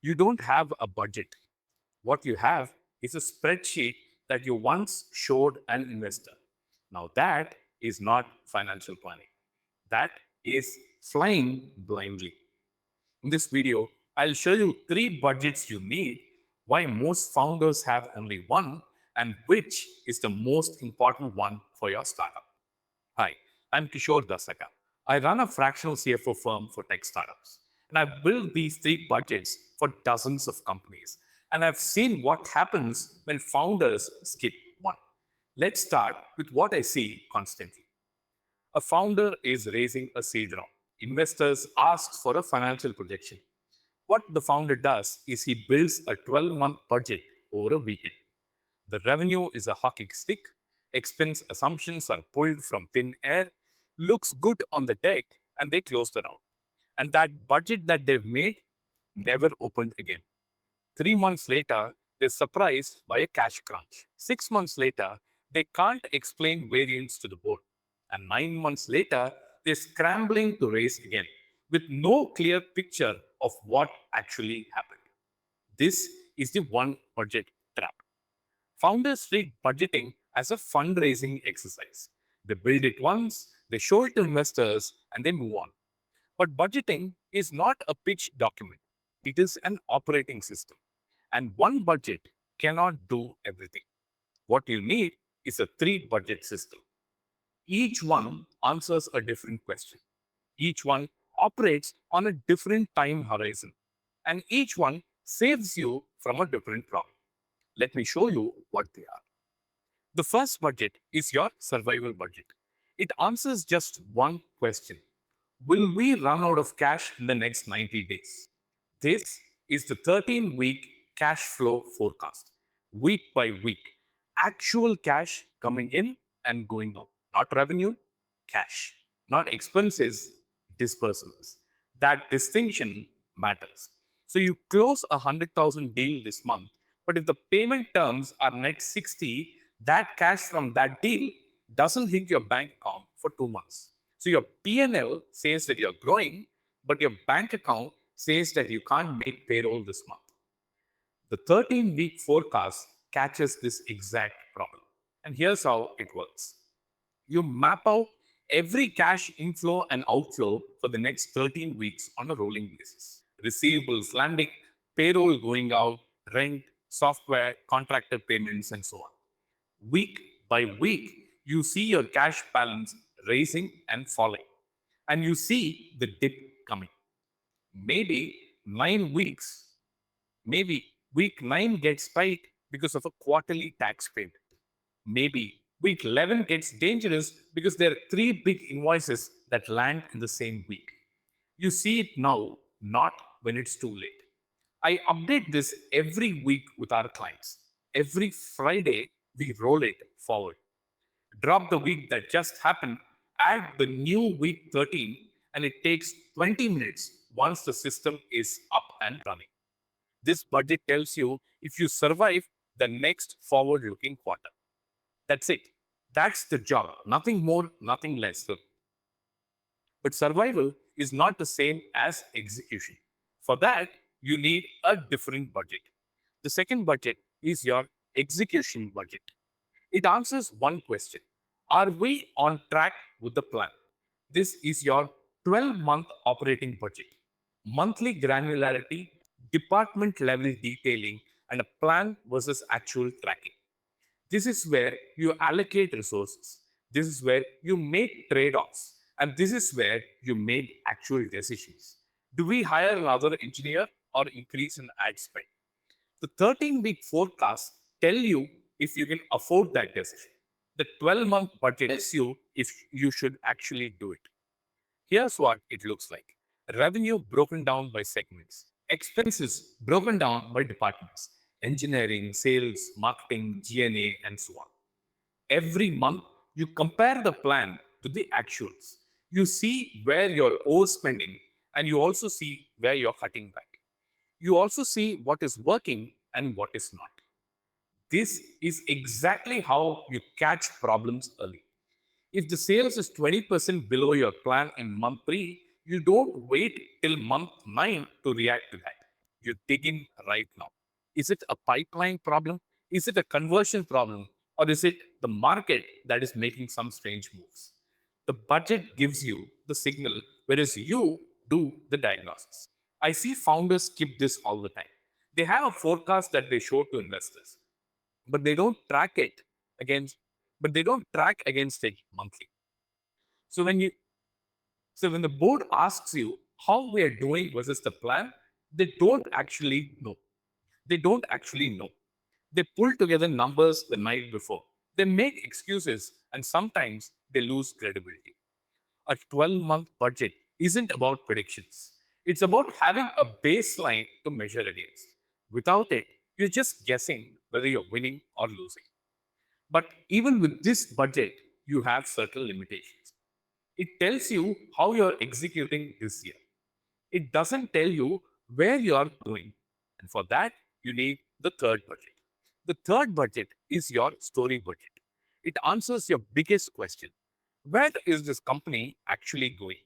You don't have a budget. What you have is a spreadsheet that you once showed an investor. Now, that is not financial planning. That is flying blindly. In this video, I'll show you three budgets you need, why most founders have only one, and which is the most important one for your startup. Hi, I'm Kishore Dasaka. I run a fractional CFO firm for tech startups. And I've built these three budgets for dozens of companies. And I've seen what happens when founders skip one. Let's start with what I see constantly. A founder is raising a seed round. Investors ask for a financial projection. What the founder does is he builds a 12-month budget over a weekend. The revenue is a hockey stick. Expense assumptions are pulled from thin air. Looks good on the deck, and they close the round. And that budget that they've made never opened again. 3 months later, they're surprised by a cash crunch. 6 months later, they can't explain variance to the board. And 9 months later, they're scrambling to raise again with no clear picture of what actually happened. This is the one budget trap. Founders treat budgeting as a fundraising exercise. They build it once, they show it to investors, and they move on. But budgeting is not a pitch document, it is an operating system. And one budget cannot do everything. What you need is a three budget system. Each one answers a different question. Each one operates on a different time horizon. And each one saves you from a different problem. Let me show you what they are. The first budget is your survival budget. It answers just one question. Will we run out of cash in the next 90 days? This is the 13-week cash flow forecast, week by week. Actual cash coming in and going out, not revenue, cash, not expenses, disbursements. That distinction matters. So you close a 100,000 deal this month, but if the payment terms are net 60, that cash from that deal doesn't hit your bank account for 2 months. So your P&L says that you're growing, but your bank account says that you can't make payroll this month. The 13-week forecast catches this exact problem. And here's how it works. You map out every cash inflow and outflow for the next 13 weeks on a rolling basis. Receivables landing, payroll going out, rent, software, contractor payments, and so on. Week by week, you see your cash balance rising and falling. And you see the dip coming. Maybe 9 weeks, maybe week 9 gets tight because of a quarterly tax payment. Maybe week 11 gets dangerous because there are three big invoices that land in the same week. You see it now, not when it's too late. I update this every week with our clients. Every Friday, we roll it forward. Drop the week that just happened, add the new week 13, and it takes 20 minutes once the system is up and running. This budget tells you if you survive the next forward looking quarter. That's it. That's the job. Nothing more, nothing less. But survival is not the same as execution. For that, you need a different budget. The second budget is your execution budget. It answers one question. Are we on track with the plan? This is your 12-month operating budget. Monthly granularity, department level detailing, and a plan versus actual tracking. This is where you allocate resources. This is where you make trade offs. And this is where you make actual decisions. Do we hire another engineer or increase in ad spend? The 13-week forecast tell you if you can afford that decision. The 12-month budget tells you if you should actually do it. Here's what it looks like. Revenue broken down by segments. Expenses broken down by departments. Engineering, sales, marketing, G&A, and so on. Every month, you compare the plan to the actuals. You see where you're overspending, and you also see where you're cutting back. You also see what is working and what is not. This is exactly how you catch problems early. If the sales is 20% below your plan in month 3, you don't wait till month 9 to react to that. you dig in right now. Is it a pipeline problem? Is it a conversion problem? Or is it the market that is making some strange moves? The budget gives you the signal, whereas you do the diagnosis. I see founders skip this all the time. They have a forecast that they show to investors, but they don't track it against, but they don't track against it monthly. So when you so when the board asks you how we are doing versus the plan, they don't actually know. They don't actually know. They pull together numbers the night before. They make excuses and sometimes they lose credibility. A 12-month budget isn't about predictions. It's about having a baseline to measure against. Without it, you're just guessing whether you're winning or losing. But even with this budget, you have certain limitations. It tells you how you're executing this year. It doesn't tell you where you are going. And for that, you need the third budget. The third budget is your story budget. It answers your biggest question. Where is this company actually going?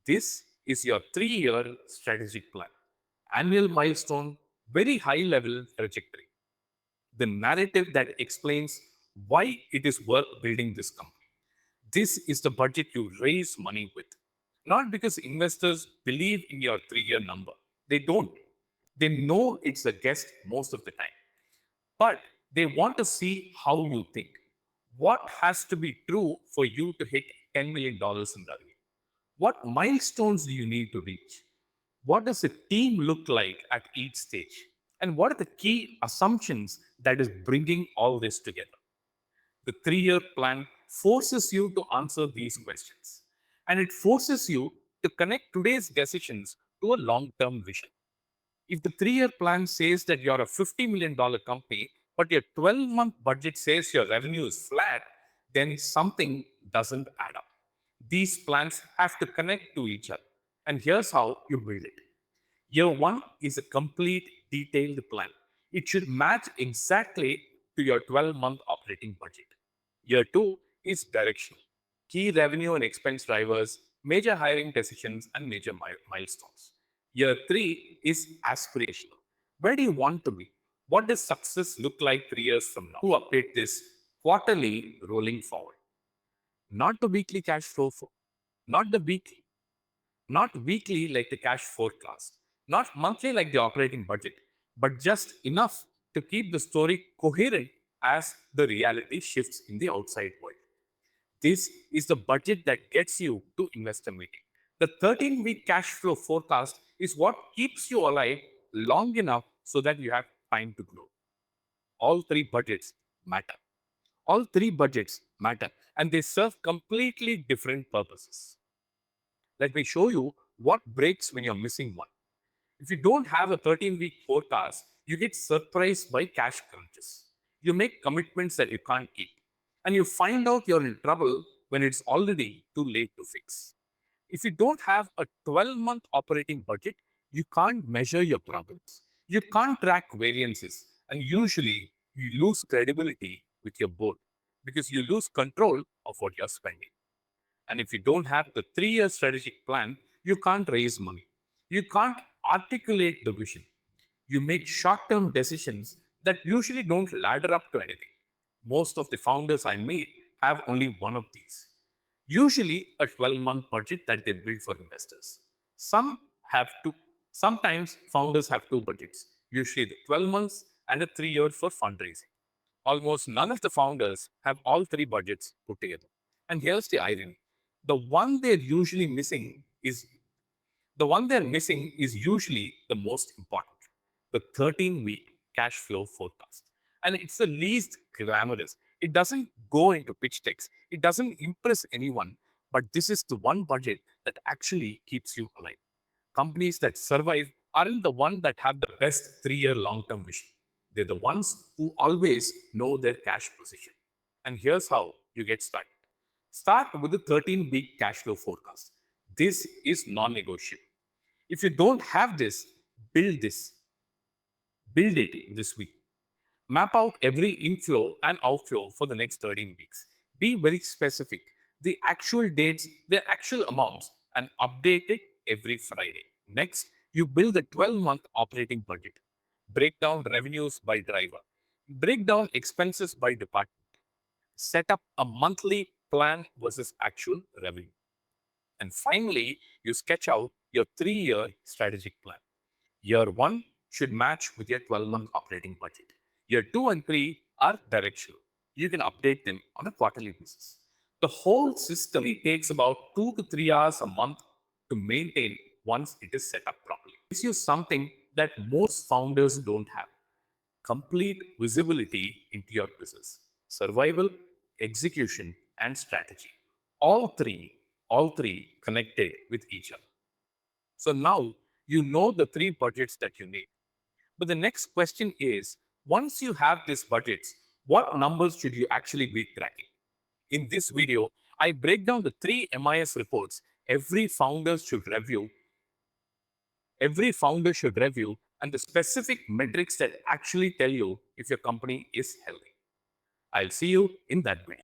This is your 3-year strategic plan. Annual milestone, very high level trajectory. The narrative that explains why it is worth building this company. This is the budget you raise money with. Not because investors believe in your 3-year number. They don't. They know it's a guess most of the time. But they want to see how you think. What has to be true for you to hit $10 million in revenue? What milestones do you need to reach? What does a team look like at each stage? And what are the key assumptions that is bringing all this together? The 3-year plan forces you to answer these questions. And it forces you to connect today's decisions to a long term vision. If the 3-year plan says that you're a $50 million company, but your 12-month budget says your revenue is flat, then something doesn't add up. These plans have to connect to each other. And here's how you build it. Year one is a complete detailed plan. It should match exactly to your 12-month operating budget. Year two is directional. Key revenue and expense drivers, major hiring decisions, and major milestones. Year three is aspirational. Where do you want to be? What does success look like 3 years from now? To update this quarterly rolling forward. Not the weekly cash flow, not the weekly, not weekly like the cash forecast, not monthly like the operating budget, but just enough to keep the story coherent as the reality shifts in the outside world. This is the budget that gets you to investor meeting. The 13-week cash flow forecast is what keeps you alive long enough so that you have time to grow. All three budgets matter. All three budgets matter and they serve completely different purposes. Let me show you what breaks when you're missing one. If you don't have a 13-week forecast, you get surprised by cash crunches. You make commitments that you can't keep. And you find out you're in trouble when it's already too late to fix. If you don't have a 12-month operating budget, you can't measure your progress. You can't track variances. And usually, you lose credibility with your board because you lose control of what you're spending. And if you don't have the 3-year strategic plan, you can't raise money. You can't articulate the vision. You make short term decisions that usually don't ladder up to anything. Most of the founders I meet have only one of these. Usually a 12-month budget that they build for investors. Some have two. Sometimes founders have two budgets, usually the 12 months and a 3-year for fundraising. Almost none of the founders have all three budgets put together. And here's the irony. The one they're usually missing is the one they're missing is usually the most important. The 13-week cash flow forecast. And it's the least glamorous. It doesn't go into pitch decks. It doesn't impress anyone. But this is the one budget that actually keeps you alive. Companies that survive aren't the ones that have the best 3-year long-term vision. They're the ones who always know their cash position. And here's how you get started. Start with the 13-week cash flow forecast. This is non-negotiable. If you don't have this, build this. Build it this week. Map out every inflow and outflow for the next 13 weeks. Be very specific. The actual dates, the actual amounts, and update it every Friday. Next, You build a 12-month operating budget, break down revenues by driver, break down expenses by department, set up a monthly plan versus actual revenue. And finally, you sketch out your 3-year strategic plan. Year one should match with your 12-month operating budget. Year two and three are directional. You can update them on a quarterly basis. The whole system takes about 2 to 3 hours a month to maintain once it is set up properly. It gives you something that most founders don't have: complete visibility into your business, survival, execution, and strategy. All three connected with each other. So now you know the three budgets that you need. But the next question is, once you have these budgets, what numbers should you actually be tracking? In this video, I break down the three MIS reports every founder should review, and the specific metrics that actually tell you if your company is healthy. I'll see you in that video.